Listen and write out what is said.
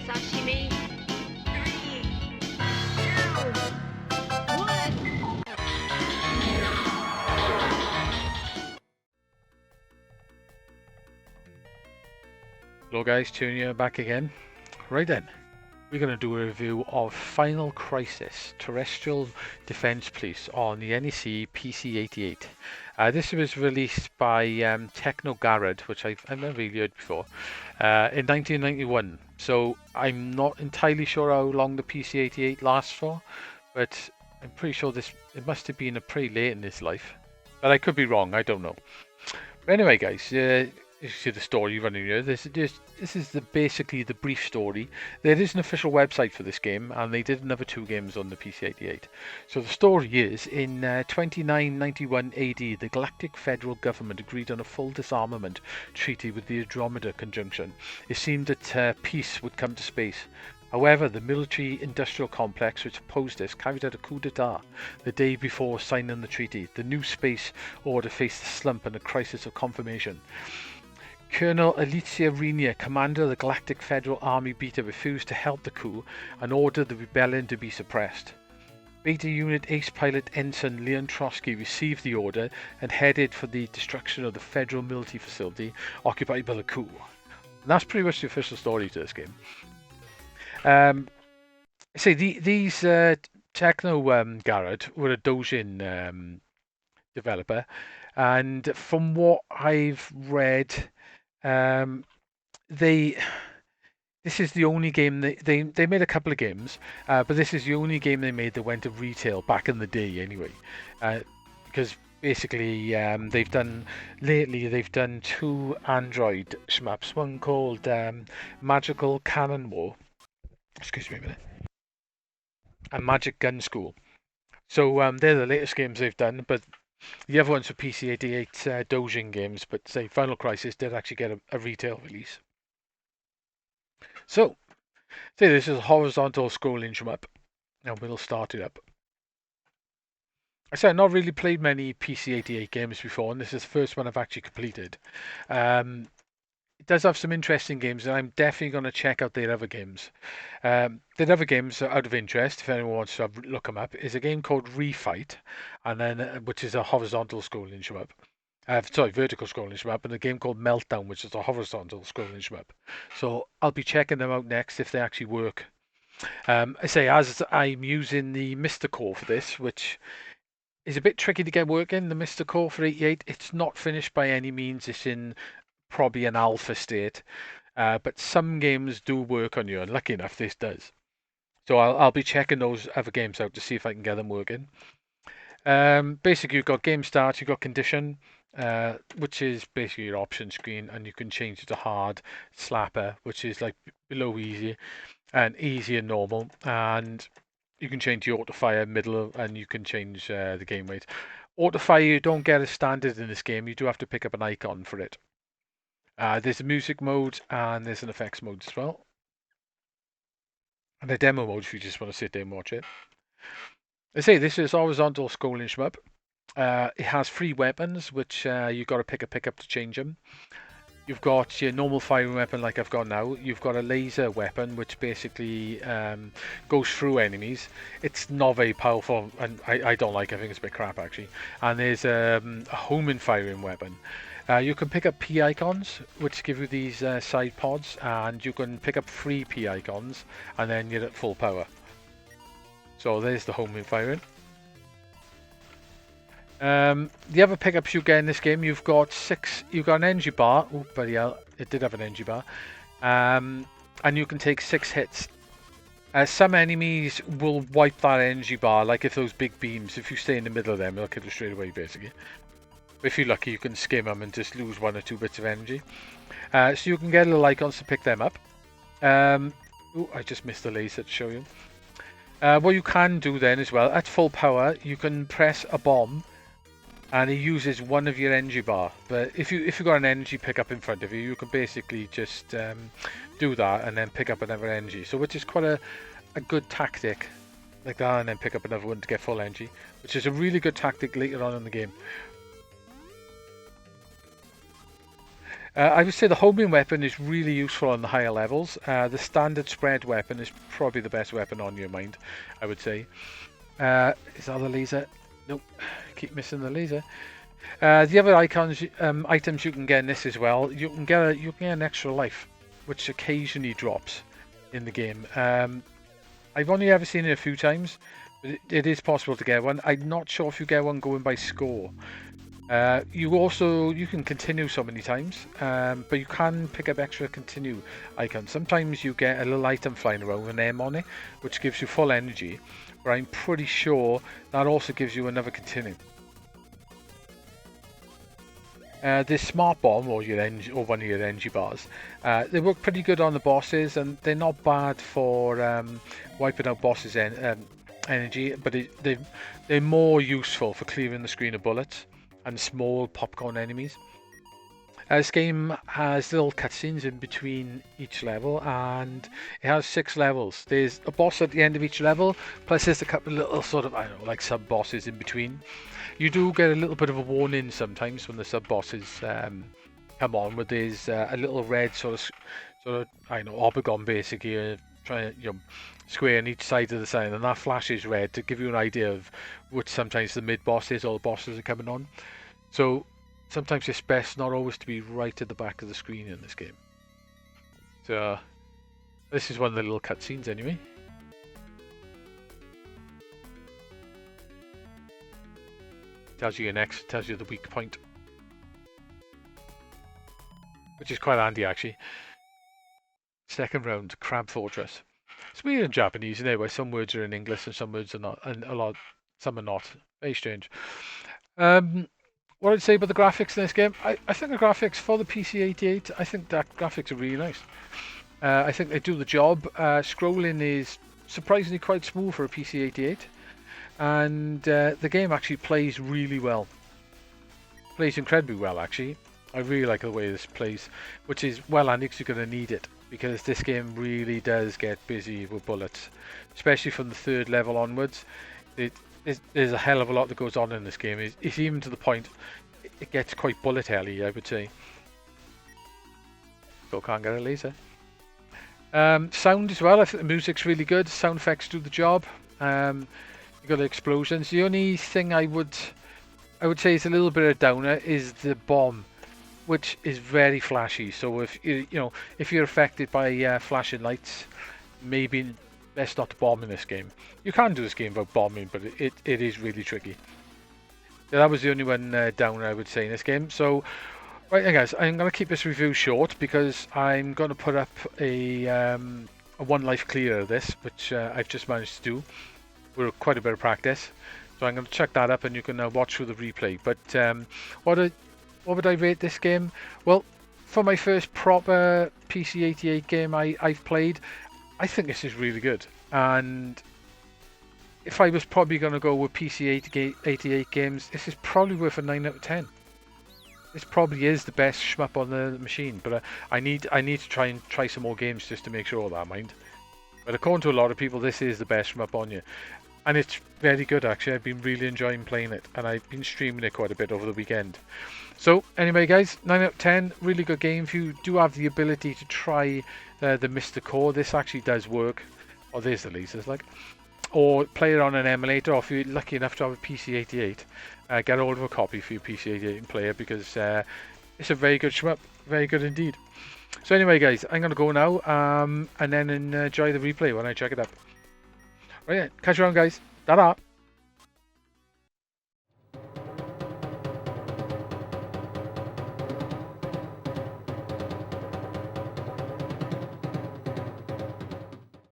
Sashimi. 3, 2, 1. Hello guys, Tunia back again. Right then, we're going to do a review of Final Crisis Terrestrial Defense Police on the NEC PC-88. This was released by Techno Garage, which I've never really heard before, in 1991. So I'm not entirely sure how long the PC-88 lasts for, but I'm pretty sure it must have been pretty late in its life. But I could be wrong, I don't know. But anyway guys, you see the story running here. This is basically the brief story. There is an official website for this game, and they did another 2 games on the PC-88. So the story is, in 2991 AD, the Galactic Federal Government agreed on a full disarmament treaty with the Andromeda Conjunction. It seemed that peace would come to space. However, the military-industrial complex which opposed this carried out a coup d'etat the day before signing the treaty. The new space order faced a slump and a crisis of confirmation. Colonel Alicia Renier, commander of the Galactic Federal Army Beta, refused to help the coup and ordered the rebellion to be suppressed. Beta Unit Ace Pilot Ensign Leon Trotsky received the order and headed for the destruction of the federal military facility occupied by the coup. And that's pretty much the official story to this game. These Techno Garage were a Dojin developer, and from what I've read, this is the only game they made a couple of games, but this is the only game they made that went to retail back in the day anyway, because basically they've done 2 Android shmups, one called Magical Cannon War, excuse me a minute, and Magic Gun School. So they're the latest games they've done, but the other ones were PC-88 Dojin games, but say Final Crisis did actually get a retail release. So, this is a horizontal scrolling shmup. Now we'll start it up. I said I've not really played many PC-88 games before, and this is the first one I've actually completed. It does have some interesting games, and I'm definitely going to check out their other games. Their other games are out of interest, if anyone wants to look them up, is a game called Refight, and then which is a horizontal scrolling shmup. Vertical scrolling shmup, and a game called Meltdown, which is a horizontal scrolling shmup. So I'll be checking them out next if they actually work. As I'm using the Mr. Core for this, which is a bit tricky to get working. The Mr. Core for 88, it's not finished by any means. It's in probably an alpha state, but some games do work on you, and lucky enough this does. So I'll be checking those other games out to see if I can get them working. Basically, you've got game start, you've got condition, which is basically your option screen, and you can change it to hard, slapper, which is like below easy, and easy and normal, and you can change the auto fire, middle, and you can change the game weight. Auto fire you don't get as standard in this game. You do have to pick up an icon for it. There's a music mode and there's an effects mode as well. And a demo mode if you just want to sit there and watch it. I say this is horizontal scrolling shmup. It has 3 weapons, which you've got to pick up to change them. You've got your normal firing weapon like I've got now. You've got a laser weapon, which basically goes through enemies. It's not very powerful, and I don't like it. I think it's a bit crap, actually. And there's a homing firing weapon. You can pick up P icons, which give you these side pods, and you can pick up 3 P icons, and then you're at full power. So there's the homing firing. The other pickups you get in this game, you've got an energy bar. Oh, bloody hell, it did have an energy bar. And you can take 6 hits. Some enemies will wipe that energy bar, like if those big beams, if you stay in the middle of them, they'll kill you straight away, basically. If you're lucky, you can skim them and just lose 1 or 2 bits of energy. So you can get little icons to pick them up. I just missed the laser to show you. What you can do then as well, at full power, you can press a bomb and it uses 1 of your energy bar. But if you've got an energy pickup in front of you, you can basically just do that and then pick up another energy. So which is quite a good tactic, like that, and then pick up another one to get full energy, which is a really good tactic later on in the game. I would say the homing weapon is really useful on the higher levels. The standard spread weapon is probably the best weapon on your mind, I would say. Is that the laser? Nope, keep missing the laser. The other items you can get in this as well, you can get an extra life, which occasionally drops in the game. I've only ever seen it a few times, but it is possible to get one. I'm not sure if you get one going by score. You can continue so many times, but you can pick up extra continue icons. Sometimes you get a little item flying around with an M on it, which gives you full energy, but I'm pretty sure that also gives you another continue. This smart bomb or one of your energy bars, they work pretty good on the bosses, and they're not bad for wiping out bosses' energy, but they're more useful for clearing the screen of bullets and small popcorn enemies. This game has little cutscenes in between each level, and it has 6 levels. There's a boss at the end of each level, plus there's a couple of little sort of, I don't know, like sub-bosses in between. You do get a little bit of a warning sometimes when the sub-bosses come on, where there's a little red sort of, I don't know, obagon basically, trying to, square on each side of the sign, and that flashes red to give you an idea of which sometimes the mid-boss is or the bosses are coming on. So sometimes it's best not always to be right at the back of the screen in this game. So this is one of the little cutscenes anyway. Tells you your next, tells you the weak point, which is quite handy actually. Second round, Crab Fortress. It's weird in Japanese, isn't it, where some words are in English and some words are not, and some are not. Very strange. What I'd say about the graphics in this game, I think the graphics for the PC-88, I think that graphics are really nice. I think they do the job. Scrolling is surprisingly quite smooth for a PC-88. And the game actually plays really well. Plays incredibly well, actually. I really like the way this plays, which is well handy because you're going to need it, because this game really does get busy with bullets, especially from the 3rd level onwards. There's a hell of a lot that goes on in this game. It's even to the point it gets quite bullet helly, I would say. Still can't get a laser. Sound as well. I think the music's really good. Sound effects do the job. You got the explosions. The only thing I would say is a little bit of downer is the bomb, which is very flashy. So if if you're affected by flashing lights, maybe best not to bomb in this game. You can do this game without bombing, but it is really tricky. So that was the only one downer I would say in this game. So right then, guys, I'm going to keep this review short because I'm going to put up a 1 life clear of this, which I've just managed to do with quite a bit of practice. So I'm going to check that up, and you can watch through the replay. But what would I rate this game? Well, for my first proper PC-88 game I've played, I think this is really good. And if I was probably going to go with PC-88 games, this is probably worth a 9 out of 10. This probably is the best shmup on the machine, but I need to try some more games just to make sure of that, mind. But according to a lot of people, this is the best shmup on you. And it's very good, actually. I've been really enjoying playing it, and I've been streaming it quite a bit over the weekend. So anyway, guys, 9 out of 10, really good game. If you do have the ability to try the Mr. Core, this actually does work. Oh, there's the lasers, like. Or play it on an emulator, or if you're lucky enough to have a PC-88, get hold of a copy for your PC-88 and play it, because it's a very good shmup, very good indeed. So anyway, guys, I'm going to go now, and then enjoy the replay when I check it up. Right, catch you around, guys. Ta-da!